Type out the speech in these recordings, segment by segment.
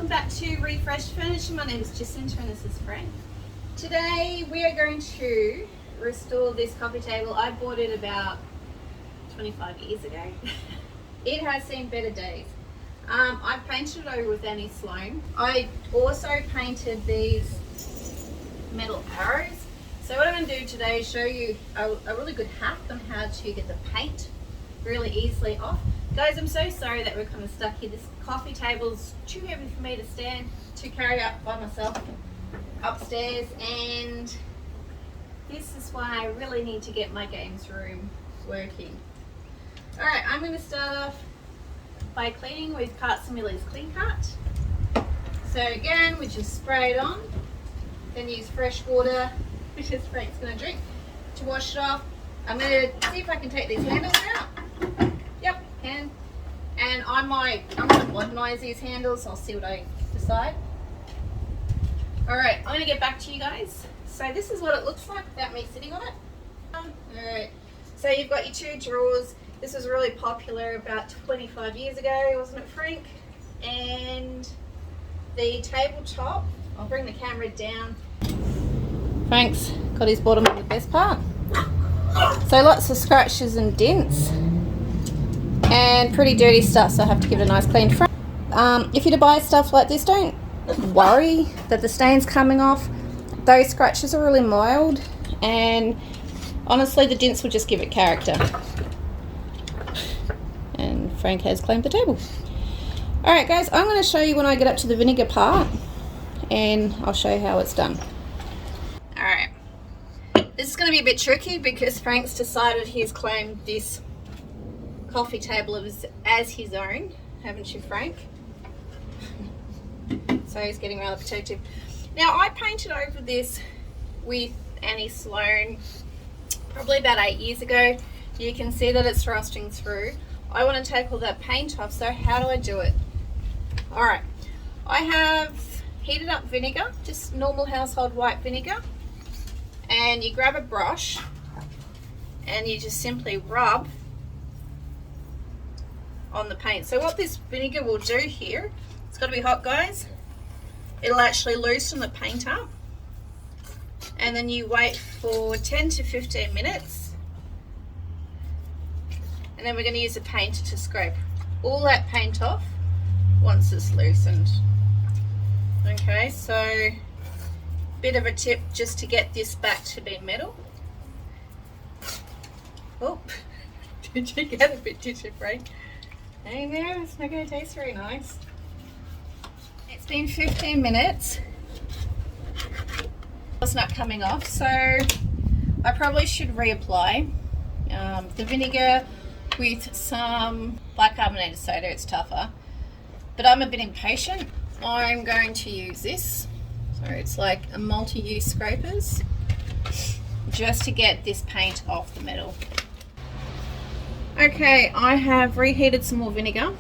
welcome back to Refresh Furniture. My name is Jacinta and this is Frank. Today we are going to restore this coffee table. I bought it about 25 years ago. It has seen better days. I painted it over with Annie Sloan. I also painted these metal arrows. So what I'm going to do today is show you a really good hack on how to get the paint really easily off. Guys, I'm so sorry that we're kind of stuck here. This coffee table's too heavy for me to stand to carry up by myself upstairs, and this is why I really need to get my games room working. Alright, I'm going to start off by cleaning with Carts Millie's Clean Cart. So again, we just spray it on, then use fresh water, which is Frank's going to drink, to wash it off. I'm going to see if I can take these handles out. Yep, can. And I'm going to modernize these handles. I'll see what I decide. Alright, I'm going to get back to you guys. So this is what it looks like without me sitting on it. Alright, so you've got your two drawers. This was really popular about 25 years ago, wasn't it, Frank? And the tabletop, I'll bring the camera down. Frank's got his bottom on the best part. So lots of scratches and dents and pretty dirty stuff, so I have to give it a nice clean front. If you're to buy stuff like this, don't worry that the stain's coming off. Those scratches are really mild, and honestly the dents will just give it character. And Frank has cleaned the table. Alright guys, I'm going to show you when I get up to the vinegar part, and I'll show you how it's done. Alright, this is going to be a bit tricky because Frank's decided he's claimed this coffee table as his own, haven't you, Frank? So he's getting rather protective. Now I painted over this with Annie Sloan probably about 8 years ago. You can see that it's rusting through. I want to take all that paint off, so how do I do it? Alright, I have heated up vinegar, just normal household white vinegar, and you grab a brush and you just simply rub on the paint. So what this vinegar will do here, it's got to be hot guys, it'll actually loosen the paint up, and then you wait for 10 to 15 minutes, and then we're going to use a painter to scrape all that paint off once it's loosened. Okay, so bit of a tip just to get this back to be metal. Oh, did you get a bit, did you, Frank? Hey there, it's not going to taste very nice. It's been 15 minutes. It's not coming off, so I probably should reapply the vinegar with some bicarbonated soda. It's tougher, but I'm a bit impatient. I'm going to use this. So it's like a multi-use scrapers just to get this paint off the metal. Okay, I have reheated some more vinegar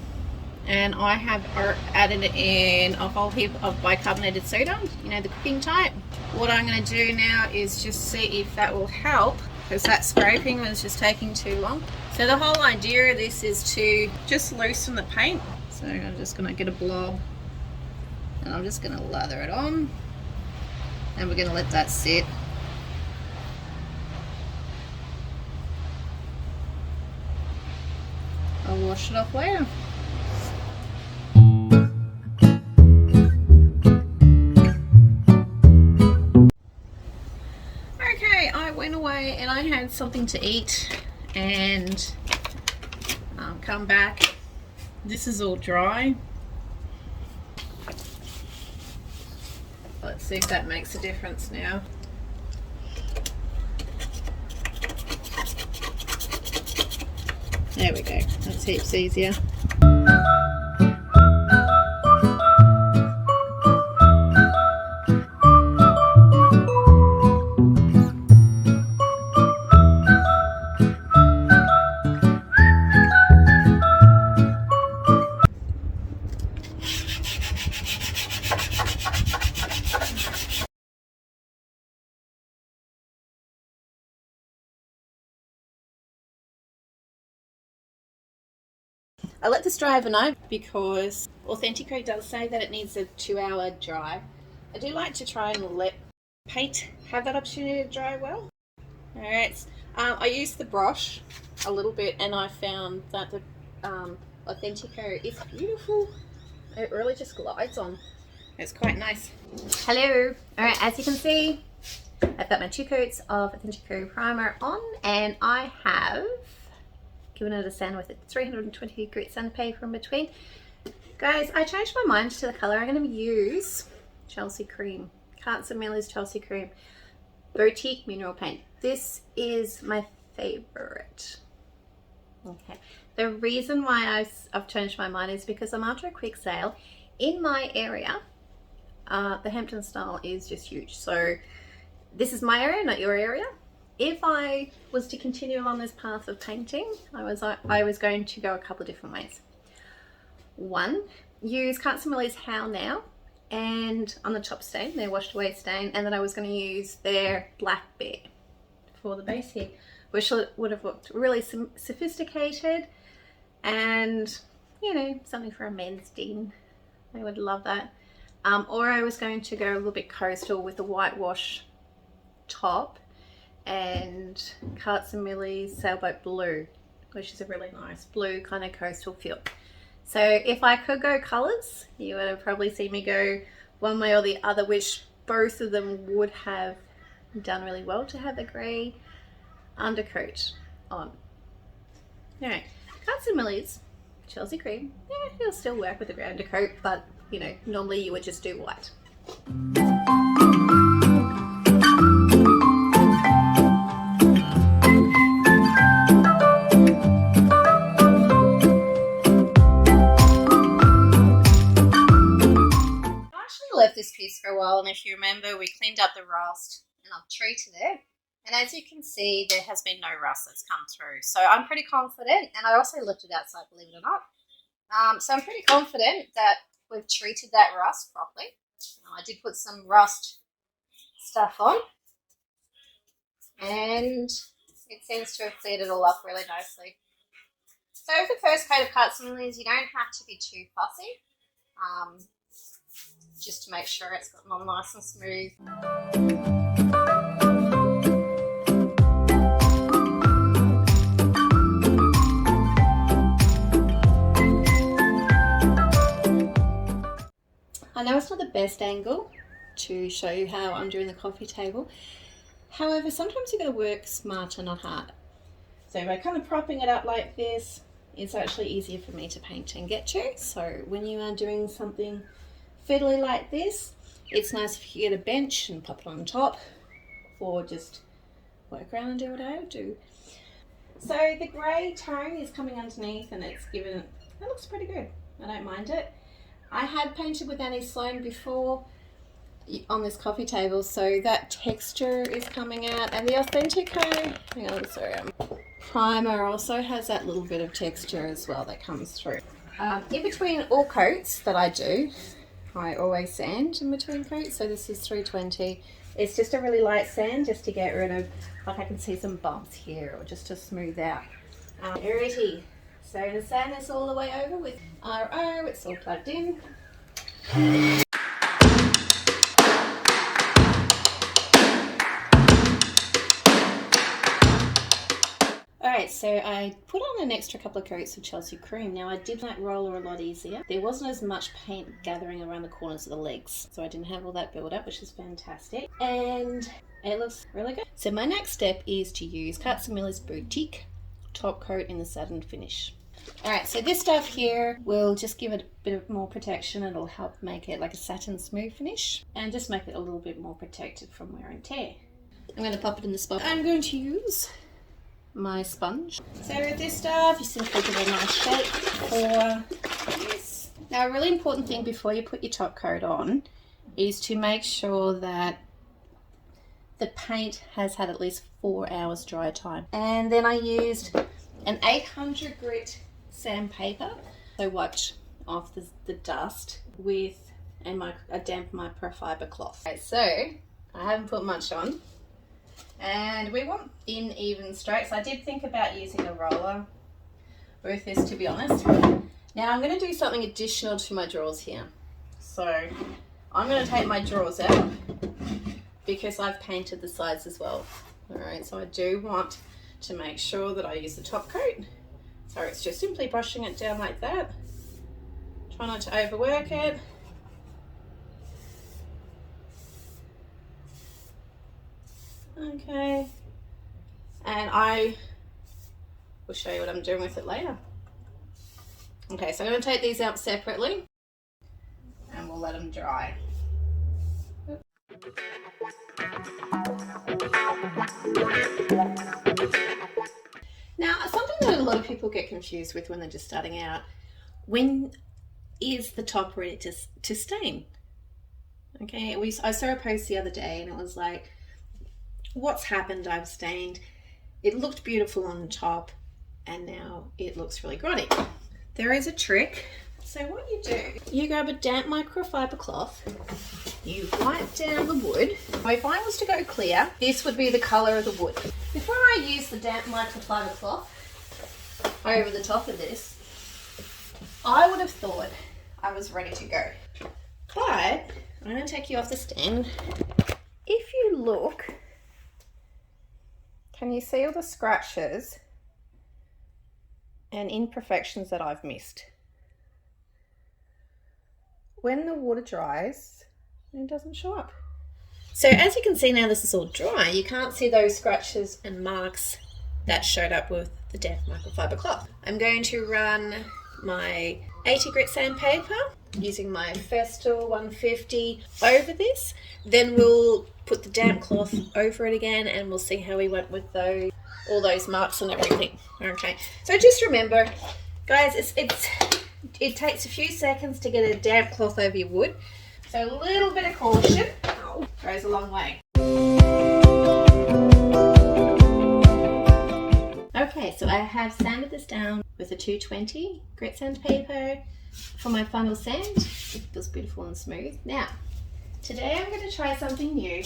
and I have added in a whole heap of bicarbonated soda, you know, the cooking type. What I'm going to do now is just see if that will help, because that scraping was just taking too long. So the whole idea of this is to just loosen the paint. So I'm just going to get a blob and I'm just going to lather it on, and we're going to let that sit. I'll wash it off later. Okay, I went away and I had something to eat and come back. This is all dry. Let's see if that makes a difference now. There we go, that's heaps easier. I let this dry overnight because Autentico does say that it needs a 2-hour dry. I do like to try and let paint have that opportunity to dry well. Alright, I used the brush a little bit and I found that the Autentico is beautiful. It really just glides on. It's quite nice. Hello. Alright, as you can see, I've got my 2 coats of Autentico primer on and I have given it a sand with a 320 grit sandpaper in between. Guys, I changed my mind to the colour. I'm going to use Chelsey Cream. Carts Millie's Chelsey Cream. Boutique Mineral Paint. This is my favourite. Okay. The reason why I've changed my mind is because I'm after a quick sale. In my area, the Hampton Style is just huge. So this is my area, not your area. If I was to continue along this path of painting, I was going to go a couple of different ways. One, use Carts Millie's How Now, and on the top stain, their washed away stain, and then I was going to use their Black Bear for the base here, which would have looked really sophisticated and, you know, something for a men's den. I would love that. Or I was going to go a little bit coastal with the whitewash top and Carts Millie's Sailboat Blue, which is a really nice blue kind of coastal feel. So if I could go colours, you would have probably seen me go one way or the other, which both of them would have done really well to have a grey undercoat on. Alright, Carts Millie's Chelsey Cream, yeah, it'll still work with a grey undercoat, but you know, normally you would just do white. Left this piece for a while, and if you remember, we cleaned up the rust and I've treated it, and as you can see, there has been no rust that's come through, so I'm pretty confident. And I also left it outside, believe it or not, so I'm pretty confident that we've treated that rust properly. I did put some rust stuff on and it seems to have cleared it all up really nicely. So for the first coat of Carts Millie's, you don't have to be too fussy. Just to make sure it's gotten on nice and smooth. I know it's not the best angle to show you how I'm doing the coffee table. However, sometimes you've got to work smarter, not harder. So by kind of propping it up like this, it's actually easier for me to paint and get to. So when you are doing something fiddly like this, it's nice if you get a bench and pop it on top, or just work around and do what I do. So the grey tone is coming underneath and it's given, it looks pretty good. I don't mind it. I had painted with Annie Sloan before on this coffee table, so that texture is coming out, and the Autentico, hang on, sorry, primer also has that little bit of texture as well that comes through. In between all coats that I do, I always sand in between coats, so this is 320. It's just a really light sand just to get rid of, like I can see some bumps here, or just to smooth out. Alrighty, so to sand this all the way over with RO, it's all plugged in. Alright, so I put on an extra couple of coats of Chelsey Cream. Now I did that roller a lot easier. There wasn't as much paint gathering around the corners of the legs, so I didn't have all that build up, which is fantastic. And it looks really good. So my next step is to use Carts Millie's Boutique top coat in the satin finish. Alright, so this stuff here will just give it a bit of more protection. It'll help make it like a satin smooth finish and just make it a little bit more protected from wear and tear. I'm going to pop it in the spot. I'm going to use my sponge. So with this stuff, you simply give it a nice shape for this. Now a really important thing before you put your top coat on is to make sure that the paint has had at least 4 hours dry time. And then I used an 800 grit sandpaper, so wiped off the dust with a damp microfiber cloth. Okay, so I haven't put much on. And we want even strokes. I did think about using a roller with this, to be honest, Now I'm going to do something additional to my drawers here. So I'm going to take my drawers out because I've painted the sides as well. All right, so I do want to make sure that I use the top coat. So it's just simply brushing it down like that. Try not to overwork it. Okay, and I will show you what I'm doing with it later. Okay, so I'm going to take these out separately and we'll let them dry. Now, something that a lot of people get confused with when they're just starting out, when is the top ready to stain? Okay, I saw a post the other day and it was like, what's happened? I've stained. It looked beautiful on the top and now it looks really grotty. There is a trick. So what you do, you grab a damp microfiber cloth, you wipe down the wood. So if I was to go clear, this would be the colour of the wood. Before I use the damp microfiber cloth over the top of this, I would have thought I was ready to go. But I'm going to take you off the stand. If you look, can you see all the scratches and imperfections that I've missed? When the water dries, it doesn't show up. So as you can see now, this is all dry. You can't see those scratches and marks that showed up with the damp microfiber cloth. I'm going to run my 80 grit sandpaper using my Festool 150 over this. Then we'll put the damp cloth over it again and we'll see how we went with all those marks and everything. Okay, so just remember, guys, it takes a few seconds to get a damp cloth over your wood. So a little bit of caution goes a long way. Okay, so I have sanded this down with a 220 grit sandpaper for my final sand. It feels beautiful and smooth. Now, today I'm going to try something new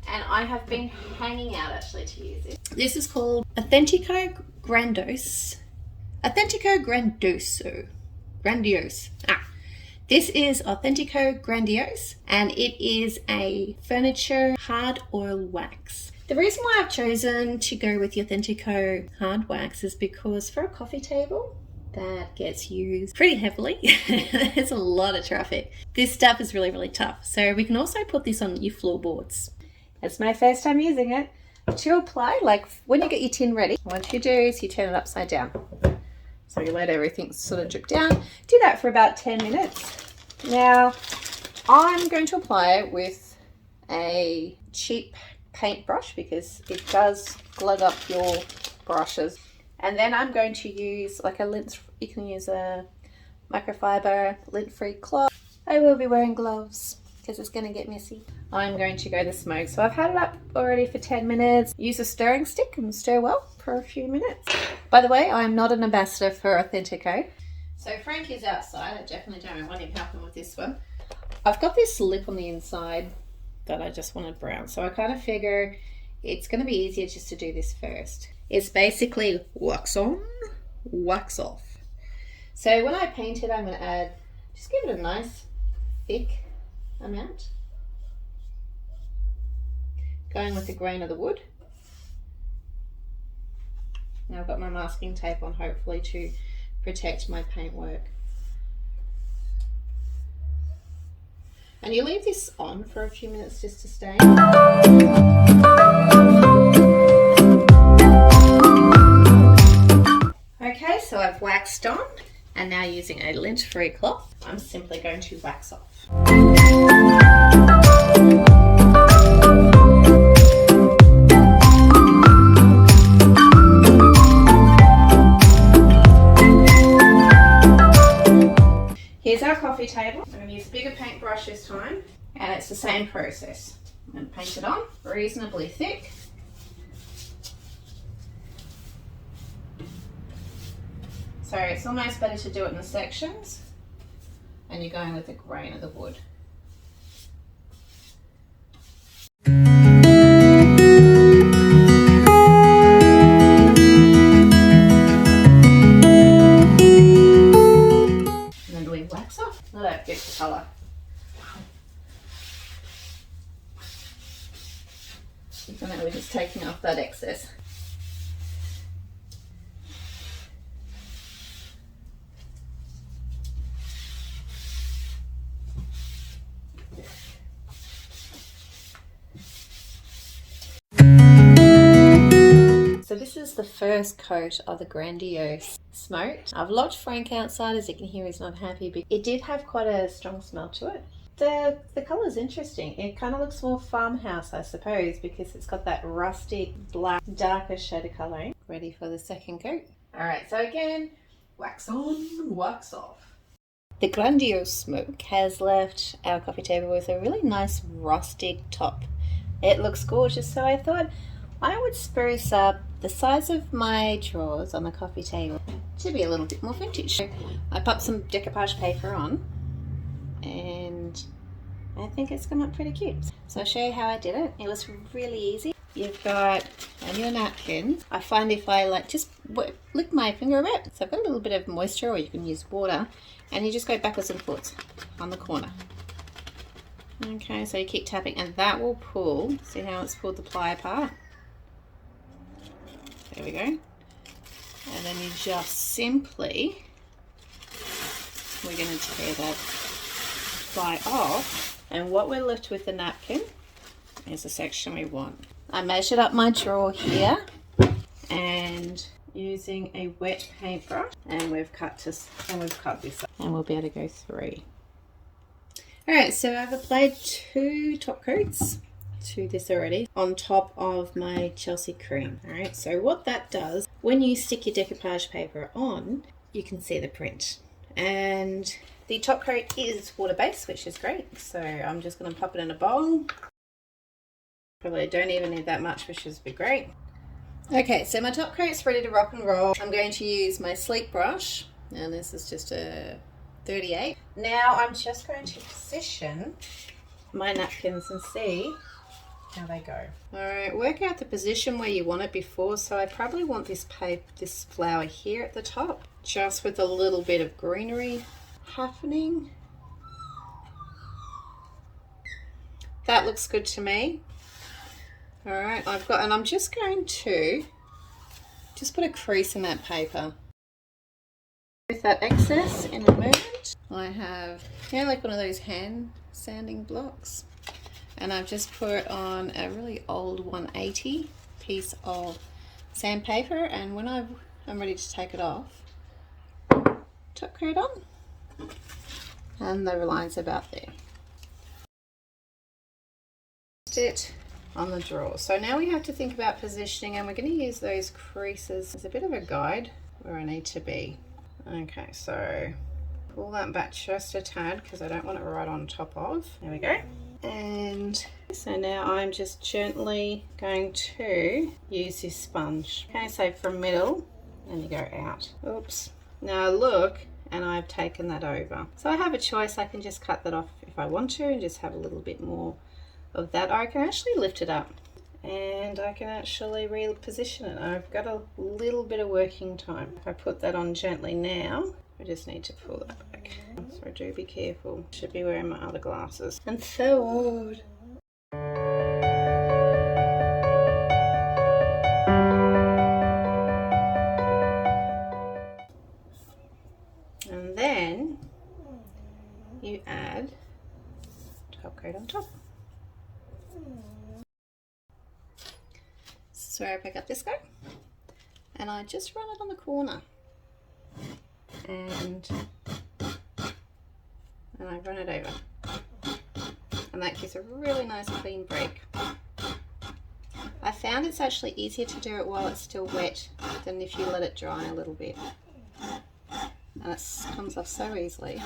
and I have been hanging out actually to use it. This is called Autentico Grandiose. Autentico Grandiose. This is Autentico Grandiose and it is a furniture hard oil wax. The reason why I've chosen to go with the Autentico hard wax is because for a coffee table that gets used pretty heavily, there's a lot of traffic. This stuff is really, really tough. So we can also put this on your floorboards. It's my first time using it. To apply, like when you get your tin ready, what you do is you turn it upside down. So you let everything sort of drip down. Do that for about 10 minutes. Now, I'm going to apply it with a cheap paintbrush because it does glug up your brushes. And then I'm going to use like a lint, you can use a microfiber lint-free cloth. I will be wearing gloves because it's going to get messy. I'm going to go the smoke. So I've had it up already for 10 minutes. Use a stirring stick and stir well for a few minutes. By the way, I'm not an ambassador for Autentico. So Frank is outside. I definitely don't want him helping with this one. I've got this lip on the inside that I just wanted brown. So I kind of figure it's going to be easier just to do this first. It's basically wax on, wax off. So when I paint it, I'm going to add, just give it a nice thick amount. Going with the grain of the wood. Now I've got my masking tape on, hopefully to protect my paintwork. And you leave this on for a few minutes just to stain. Okay, so I've waxed on and now using a lint-free cloth, I'm simply going to wax off. Here's our coffee table. I'm going to use a bigger paintbrush this time, and it's the same process. I'm going to paint it on reasonably thick. So it's almost better to do it in sections, and you're going with the grain of the wood. colour. And then we're just taking off that excess. So this is the first coat of the Grandiose smoked. I've locked Frank outside. As you can hear, he's not happy, but it did have quite a strong smell to it. The colour is interesting. It kind of looks more farmhouse, I suppose, because it's got that rustic black darker shade of colouring. Ready for the second coat. Alright, so again, wax on, wax off. The Grandiose smoke has left our coffee table with a really nice rustic top. It looks gorgeous, so I thought I would spruce up the size of my drawers on the coffee table to be a little bit more vintage. So I popped some decoupage paper on and I think it's come up pretty cute. So I'll show you how I did it. It was really easy. You've got on your napkins. I find if I like just lick my finger a bit, so I've got a little bit of moisture, or you can use water, and you just go backwards and forwards on the corner. Okay, so you keep tapping and that will pull. See how it's pulled the ply apart? There we go. And then you just simply, we're going to tear that ply off, and what we're left with the napkin is the section we want. I measured up my drawer here and using a wet paintbrush, and we've cut this up, and we'll be able to go through. Alright, so I've applied 2 top coats to this already on top of my Chelsey cream. Alright, so what that does, when you stick your decoupage paper on, you can see the print. And the top coat is water-based, which is great. So I'm just going to pop it in a bowl. Probably don't even need that much, which is great. Okay, so my top coat's ready to rock and roll. I'm going to use my sleek brush, and this is just a 38. Now I'm just going to position my napkins and see how they go. Alright, work out the position where you want it before. So I probably want this flower here at the top, just with a little bit of greenery happening. That looks good to me. Alright, I'm just going to put a crease in that paper. With that excess in a moment, I have, like one of those hand sanding blocks, and I've just put on a really old 180 piece of sandpaper, and when I'm ready to take it off, top coat on, and the line's about there. It on the drawer. So now we have to think about positioning, and we're going to use those creases as a bit of a guide where I need to be. Okay, so pull that back just a tad because I don't want it right on top of. There we go. And so now I'm just gently going to use this sponge. Okay, so from middle, and you go out. Oops. Now look, and I've taken that over. So I have a choice. I can just cut that off if I want to and just have a little bit more of that. I can actually lift it up and I can actually reposition it. I've got a little bit of working time. If I put that on gently now, I just need to pull that back. So do be careful. Should be wearing my other glasses. And forward. And then you add top coat on top. This is where I pick up this guy, and I just run it on the corner, and I run it over, and that gives a really nice clean break. I found it's actually easier to do it while it's still wet than if you let it dry a little bit, and it comes off so easily.